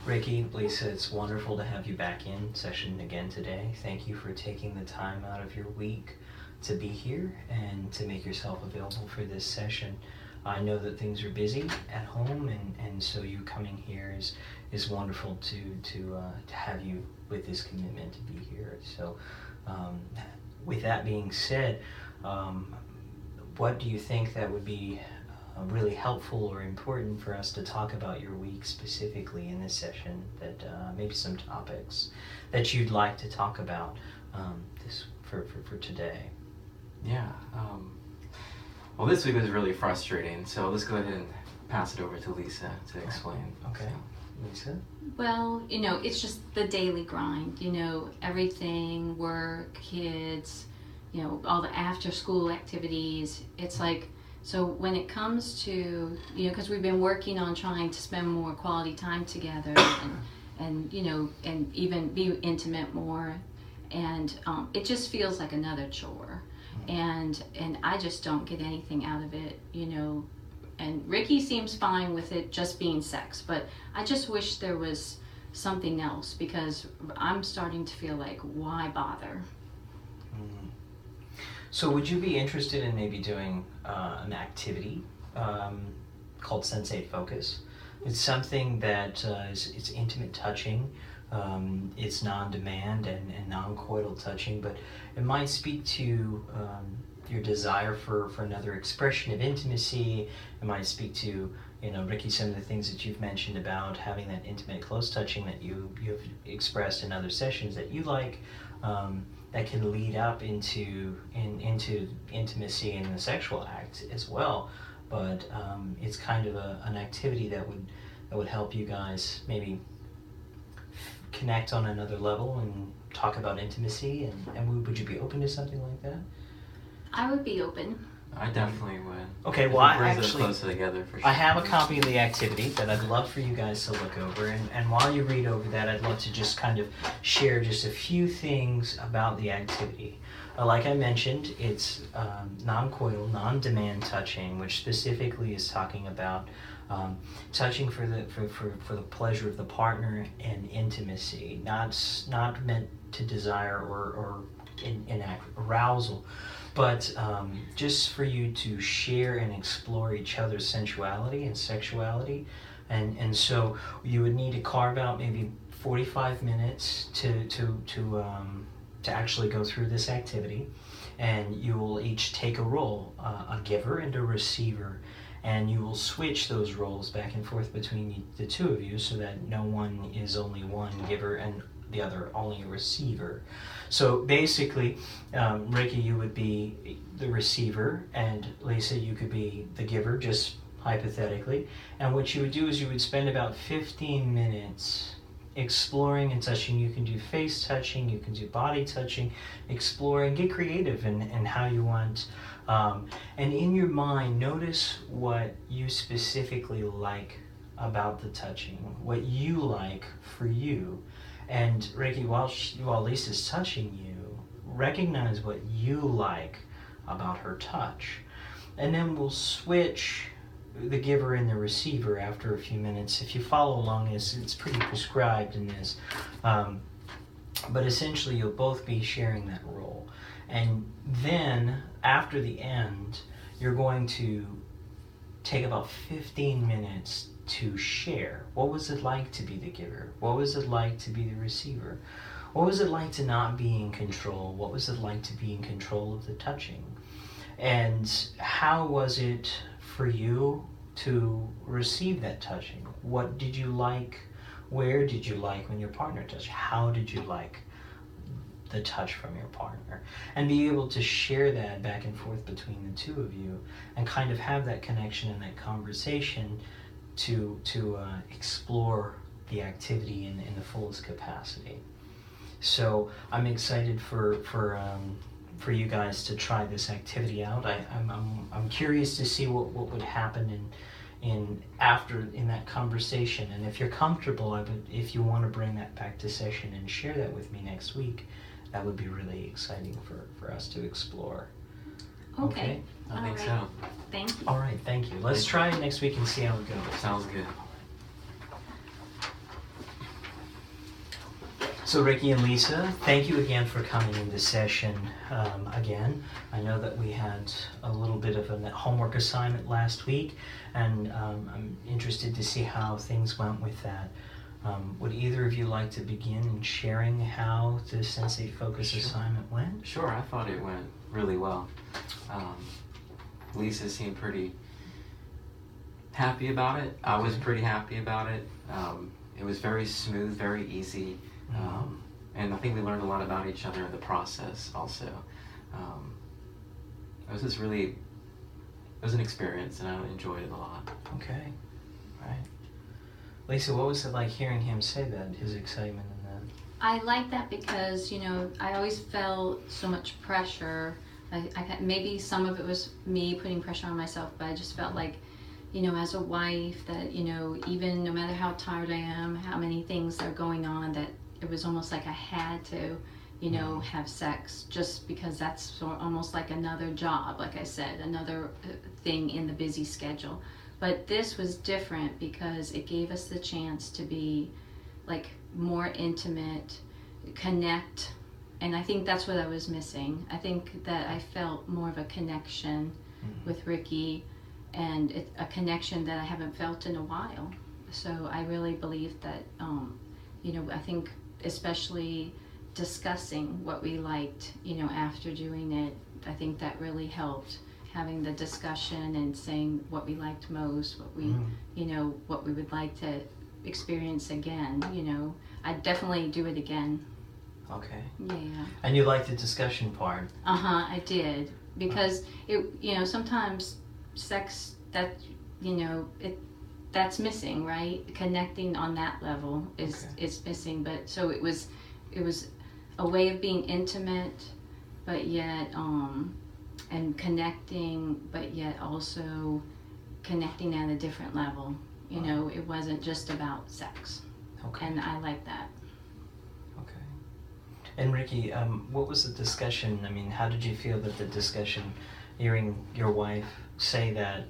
Ricky, Lisa, it's wonderful to have you back in session again today. Thank you for taking the time out of your week to be here and to make yourself available for this session. I know that things are busy at home, and so you coming here is wonderful to have you with this commitment to be here. So, with that being said, what do you think that would be really helpful or important for us to talk about your week specifically in this session? That maybe some topics that you'd like to talk about this for today. Yeah. Well, this week was really frustrating, so let's go ahead and pass it over to Lisa to explain. Okay. Lisa? Well, it's just the daily grind, everything, work, kids, all the after school activities. It's like, so when it comes to, because we've been working on trying to spend more quality time together and even be intimate more. And it just feels like another chore. And I just don't get anything out of it, and Ricky seems fine with it just being sex, but I just wish there was something else, because I'm starting to feel like, why bother? So would you be interested in maybe doing an activity called Sensate Focus? It's something that it's intimate touching. It's non-demand and non-coital touching, but it might speak to your desire for another expression of intimacy. It might speak to, Ricky, some of the things that you've mentioned about having that intimate close touching that you've expressed in other sessions that you like, that can lead up into intimacy and the sexual act as well. But it's kind of an activity that would help you guys maybe connect on another level and talk about intimacy, and would you be open to something like that? I would be open. I definitely would. Okay, If well, it I brings us actually closer together for sure. I have a copy of the activity that I'd love for you guys to look over, and while you read over that, I'd love to just kind of share just a few things about the activity. Like I mentioned, it's non-coital, non-demand touching, which specifically is talking about touching for the pleasure of the partner and intimacy, not meant to desire or enact arousal, but just for you to share and explore each other's sensuality and sexuality. And so you would need to carve out maybe 45 minutes to actually go through this activity, and you will each take a role, a giver and a receiver, and you will switch those roles back and forth between the two of you, so that no one is only one giver and the other only a receiver. So basically, Ricky, you would be the receiver, and Lisa, you could be the giver, just hypothetically. And what you would do is you would spend about 15 minutes exploring and touching. You can do face touching, you can do body touching, explore and get creative in how you want. And in your mind, notice what you specifically like about the touching, what you like for you. And Ricky, while Lisa's touching you, recognize what you like about her touch. And then we'll switch the giver and the receiver after a few minutes. If you follow along, it's pretty prescribed in this. But essentially, you'll both be sharing that role. And then, after the end, you're going to take about 15 minutes to share. What was it like to be the giver? What was it like to be the receiver? What was it like to not be in control? What was it like to be in control of the touching? And how was it for you to receive that touching? What did you like? Where did you like when your partner touched? How did you like the touch from your partner? And be able to share that back and forth between the two of you, and kind of have that connection and that conversation to explore the activity in the fullest capacity. So I'm excited for you guys to try this activity out. I'm curious to see what would happen in that conversation. And if you're comfortable, if you want to bring that back to session and share that with me next week, that would be really exciting for us to explore. Okay. I think so. Thank you. All right, thank you. Let's try it next week and see how it goes. Sounds good. So Ricky and Lisa, thank you again for coming into session again. I know that we had a little bit of a homework assignment last week, and I'm interested to see how things went with that. Would either of you like to begin in sharing how the Sensate Focus assignment went? Sure, I thought it went really well. Lisa seemed pretty happy about it. I was pretty happy about it. It was very smooth, very easy. And I think we learned a lot about each other in the process also. It was just really, it was an experience, and I enjoyed it a lot. Okay, right. Lisa, what was it like hearing him say that, his excitement in that? I like that because, I always felt so much pressure. Maybe some of it was me putting pressure on myself, but I just felt like, as a wife, that, even no matter how tired I am, how many things are going on, that it was almost like I had to, have sex, just because that's almost like another job, like I said, another thing in the busy schedule. But this was different because it gave us the chance to be like more intimate, connect, and I think that's what I was missing. I think that I felt more of a connection with Ricky, and a connection that I haven't felt in a while. So I really believe that, I think especially discussing what we liked, after doing it, I think that really helped, having the discussion and saying what we liked most, what we, what we would like to experience again, I'd definitely do it again. Okay. Yeah. And you liked the discussion part? I did, because it, sometimes sex, that, that's missing, right? Connecting on that level is missing, but so it was a way of being intimate, but yet and connecting, but yet also connecting at a different level. It wasn't just about sex. Okay. And I like that. Okay. And Ricky, what was the discussion? I mean, how did you feel that the discussion, hearing your wife say that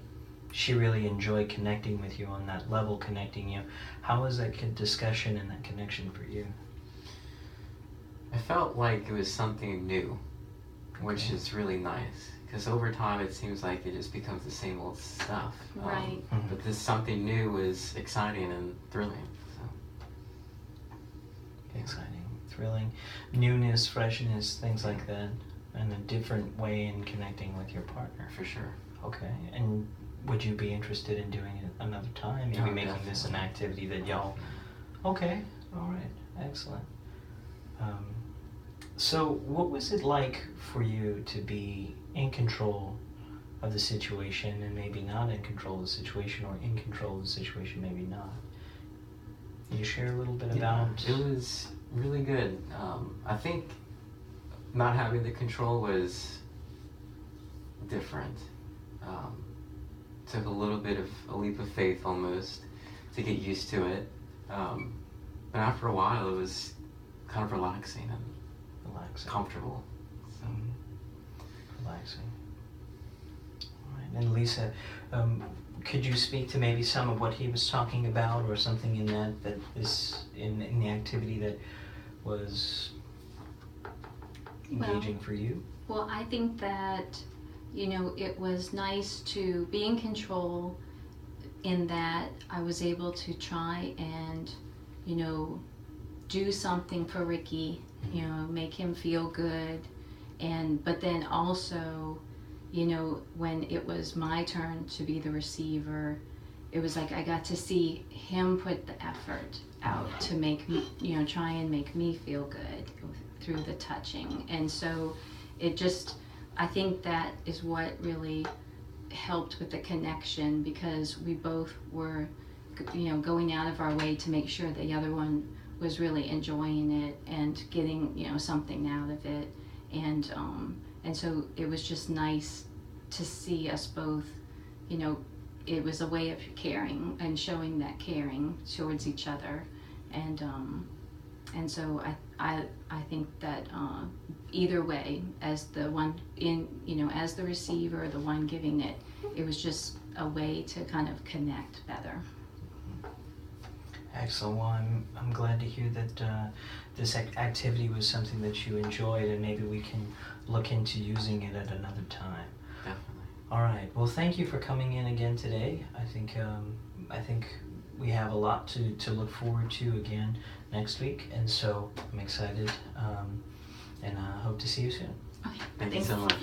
she really enjoyed connecting with you on that level, connecting you, how was that discussion and that connection for you? I felt like it was something new, which is really nice, because over time it seems like it just becomes the same old stuff. Right. But this something new is exciting and thrilling. So. Exciting, thrilling, newness, freshness, things like that, and a different way in connecting with your partner. For sure. Okay, and would you be interested in doing it another time? Maybe making this an activity that y'all... Okay, all right, excellent. So what was it like for you to be in control of the situation and maybe not in control of the situation, or in control of the situation, maybe not? Can you share a little bit about... It was really good. I think not having the control was different. Took a little bit of a leap of faith almost to get used to it. But after a while it was kind of relaxing and comfortable. So. Relaxing. All right. And Lisa, could you speak to maybe some of what he was talking about, or something in that is in the activity that was engaging for you? Well, I think that, it was nice to be in control, in that I was able to try and, do something for Ricky, make him feel good. But then also, when it was my turn to be the receiver, it was like I got to see him put the effort out to make me, try and make me feel good through the touching. And so it just, I think that is what really helped with the connection, because we both were, going out of our way to make sure the other one was really enjoying it and getting, something out of it. And so it was just nice to see us both, it was a way of caring and showing that caring towards each other. And so I think that either way, as the one as the receiver, the one giving it, it was just a way to kind of connect better. Excellent. Excellent. Well, I'm glad to hear that this activity was something that you enjoyed, and maybe we can look into using it at another time. Definitely. All right. Well, thank you for coming in again today. I think we have a lot to look forward to again next week, and so I'm excited, and I hope to see you soon. Okay. Thank you Thanks. so much.